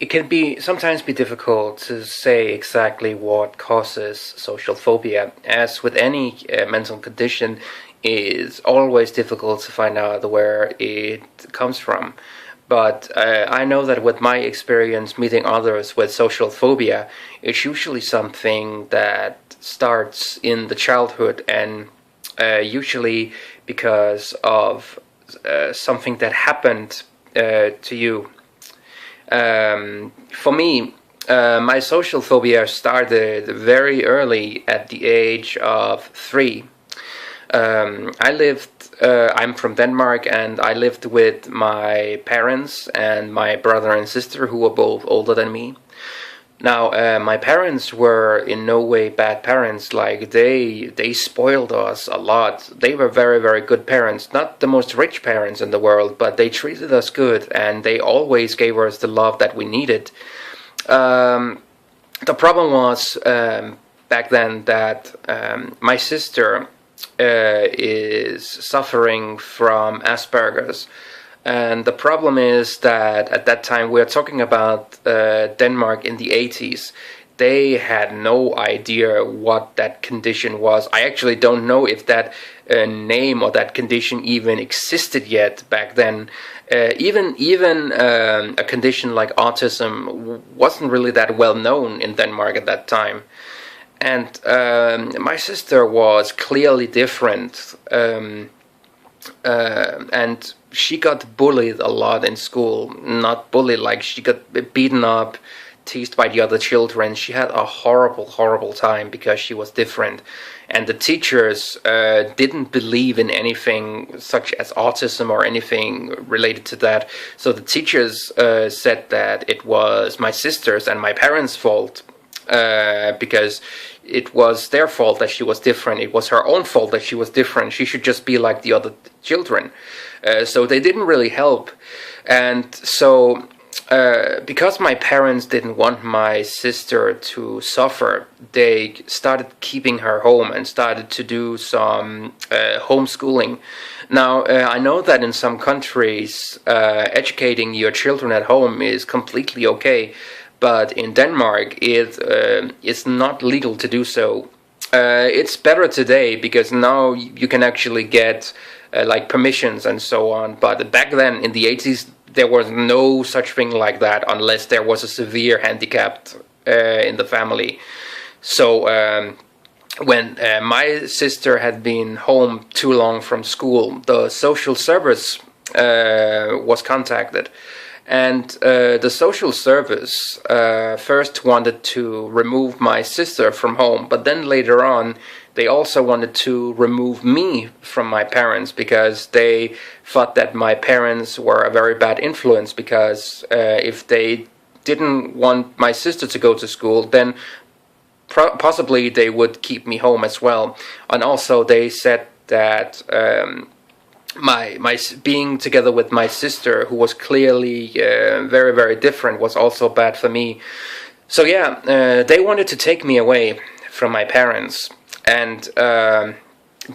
It can be sometimes be difficult to say exactly what causes social phobia. As with any mental condition, it's always difficult to find out where it comes from. But I know that with my experience meeting others with social phobia, it's usually something that starts in the childhood and usually because of something that happened to you. For me, my social phobia started very early at the age of 3. I'm from Denmark, and I lived with my parents and my brother and sister, who were both older than me. Now, my parents were in no way bad parents. Like they spoiled us a lot. They were very, very good parents. Not the most rich parents in the world, but they treated us good, and they always gave us the love that we needed. The problem was back then that my sister is suffering from Asperger's. And the problem is that at that time, we are talking about Denmark in the 80s. They had no idea what that condition was. I actually don't know if that name or that condition even existed yet back then. Even a condition like autism wasn't really that well known in Denmark at that time. And my sister was clearly different. And she got bullied a lot in school. Not bullied, like she got beaten up, teased by the other children. She had a horrible, horrible time because she was different. And the teachers didn't believe in anything such as autism or anything related to that. So the teachers said that it was my sister's and my parents' fault. Because it was their fault that she was different. It was her own fault that she was different. She should just be like the other children. So they didn't really help. And so because my parents didn't want my sister to suffer, they started keeping her home and started to do some homeschooling. Now, I know that in some countries, educating your children at home is completely okay. But in Denmark, it's not legal to do so. It's better today because now you can actually get like permissions and so on. But back then, in the 80s, there was no such thing like that unless there was a severe handicap in the family. So when my sister had been home too long from school, the social service was contacted. And the social service first wanted to remove my sister from home, but then later on they also wanted to remove me from my parents because they thought that my parents were a very bad influence, because if they didn't want my sister to go to school, then possibly they would keep me home as well. And also they said that my being together with my sister, who was clearly very, very different, was also bad for me. So yeah, they wanted to take me away from my parents, and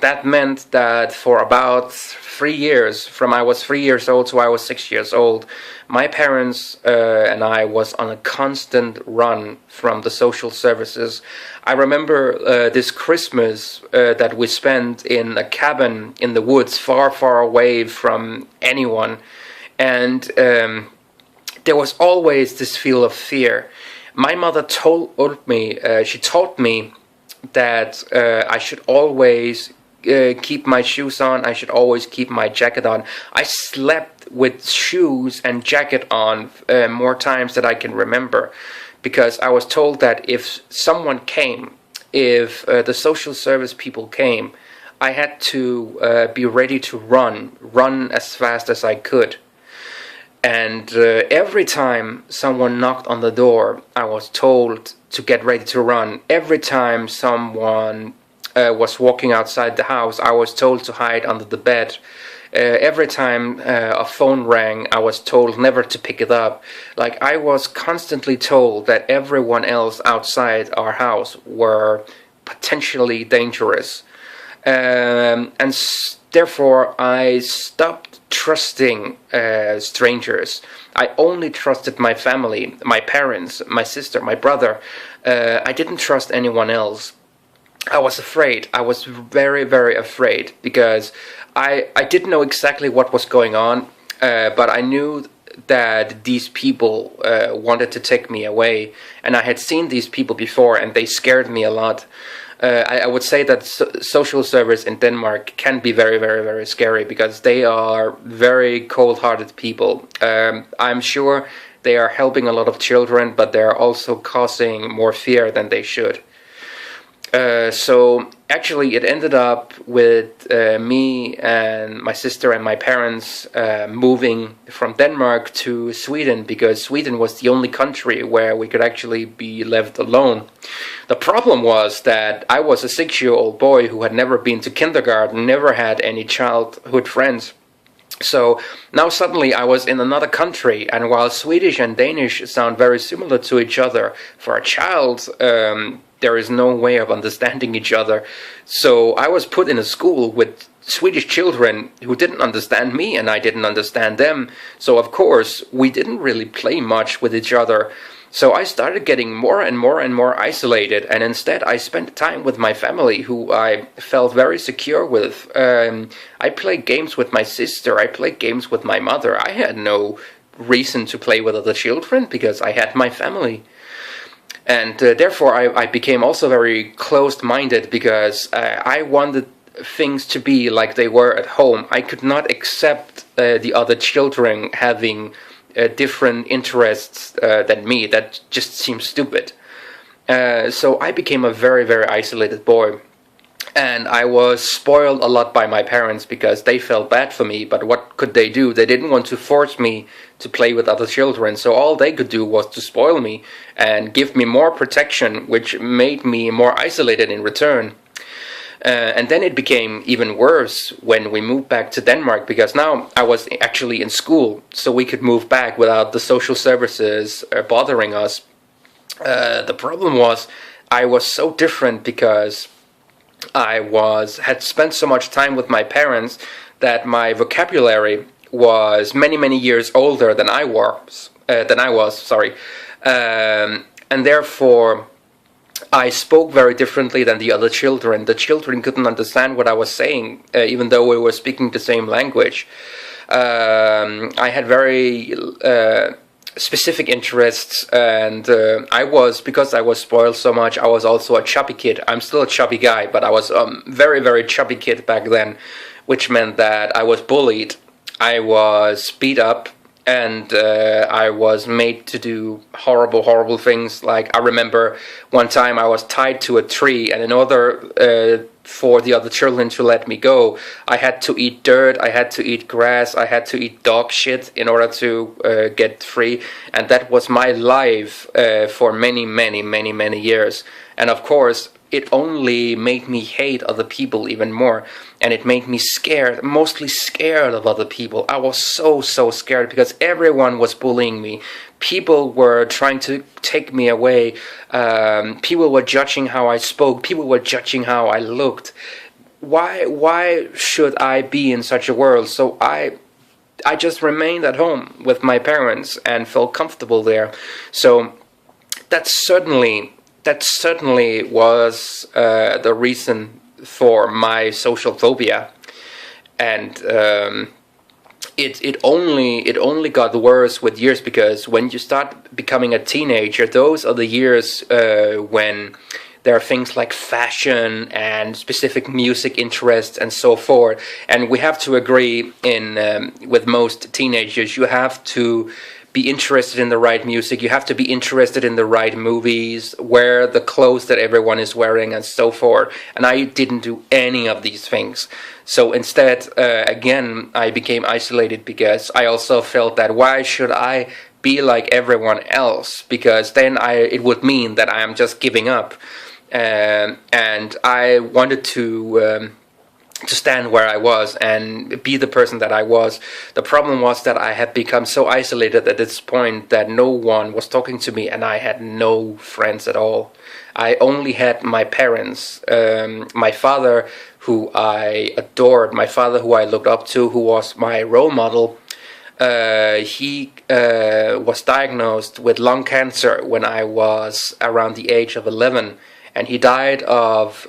that meant that for about 3 years, from I was 3 years old to I was 6 years old, my parents and I was on a constant run from the social services. I remember this Christmas that we spent in a cabin in the woods, far, far away from anyone, and there was always this feel of fear. My mother told me, she taught me that I should always keep my shoes on, I should always keep my jacket on. I slept with shoes and jacket on more times than I can remember, because I was told that if someone came, if the social service people came, I had to be ready to run as fast as I could. And every time someone knocked on the door, I was told to get ready to run. Every time someone was walking outside the house, I was told to hide under the bed. Every time a phone rang, I was told never to pick it up. Like, I was constantly told that everyone else outside our house were potentially dangerous. Therefore I stopped trusting strangers. I only trusted my family, my parents, my sister, my brother. I didn't trust anyone else. I was afraid. I was very, very afraid because I didn't know exactly what was going on, but I knew that these people wanted to take me away, and I had seen these people before, and they scared me a lot. I would say that social service in Denmark can be very, very, very scary because they are very cold-hearted people. I'm sure they are helping a lot of children, but they are also causing more fear than they should. So actually it ended up with me and my sister and my parents moving from Denmark to Sweden because Sweden was the only country where we could actually be left alone. The problem was that I was a 6-year-old boy who had never been to kindergarten, never had any childhood friends. So now suddenly I was in another country, and while Swedish and Danish sound very similar to each other, for a child there is no way of understanding each other. So I was put in a school with Swedish children who didn't understand me and I didn't understand them. So of course we didn't really play much with each other. So I started getting more and more and more isolated, and instead I spent time with my family, who I felt very secure with. I played games with my sister, I played games with my mother. I had no reason to play with other children because I had my family. And therefore I became also very closed-minded because I wanted things to be like they were at home. I could not accept the other children having different interests than me. That just seems stupid. So I became a very, very isolated boy. And I was spoiled a lot by my parents because they felt bad for me, but what could they do? They didn't want to force me to play with other children, so all they could do was to spoil me and give me more protection, which made me more isolated in return. And then it became even worse when we moved back to Denmark, because now I was actually in school, so we could move back without the social services bothering us. The problem was I was so different because I had spent so much time with my parents that my vocabulary was many, many years older than I was. And therefore I spoke very differently than the other children. The children couldn't understand what I was saying, even though we were speaking the same language. I had very specific interests, and because I was spoiled so much, I was also a chubby kid. I'm still a chubby guy, but I was a very, very chubby kid back then, which meant that I was bullied, I was beat up, and I was made to do horrible, horrible things. Like, I remember one time I was tied to a tree, and in order for the other children to let me go, I had to eat dirt, I had to eat grass, I had to eat dog shit in order to get free. And that was my life for many, many, many, many years. And of course, it only made me hate other people even more, and it made me scared, mostly scared of other people. I was so scared because everyone was bullying me. People were trying to take me away. People were judging how I spoke. People were judging how I looked. Why should I be in such a world? So I just remained at home with my parents and felt comfortable there. So that certainly was the reason for my social phobia, and it only got worse with years, because when you start becoming a teenager, those are the years when there are things like fashion and specific music interests and so forth. And we have to agree with most teenagers, you have to be interested in the right music, you have to be interested in the right movies, wear the clothes that everyone is wearing and so forth. And I didn't do any of these things. So instead, again, I became isolated because I also felt that why should I be like everyone else? Because then it would mean that I am just giving up. And I wanted to to stand where I was and be the person that I was. The problem was that I had become so isolated at this point that no one was talking to me, and I had no friends at all. I only had my parents, my father, who I adored, my father, who I looked up to, who was my role model. He was diagnosed with lung cancer when I was around the age of 11, and he died of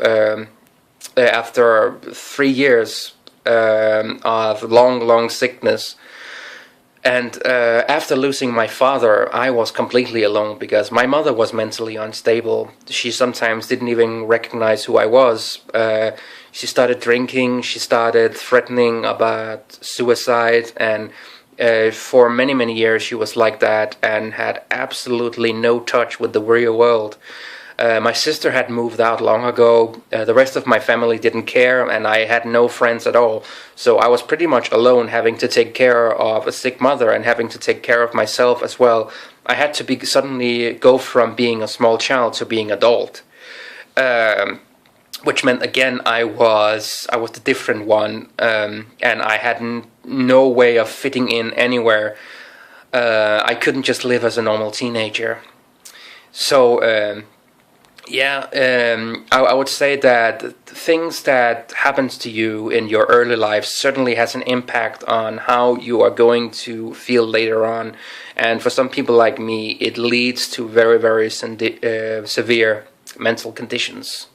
after 3 years of long sickness. And after losing my father, I was completely alone because my mother was mentally unstable. She sometimes didn't even recognize who I was. She started drinking, she started threatening about suicide, and for many years she was like that and had absolutely no touch with the real world. My sister had moved out long ago. The rest of my family didn't care, and I had no friends at all. So I was pretty much alone, having to take care of a sick mother and having to take care of myself as well. I had to suddenly go from being a small child to being adult, which meant again I was the different one, and I had no way of fitting in anywhere. I couldn't just live as a normal teenager. So. I would say that things that happens to you in your early life certainly has an impact on how you are going to feel later on. And for some people like me, it leads to very severe mental conditions.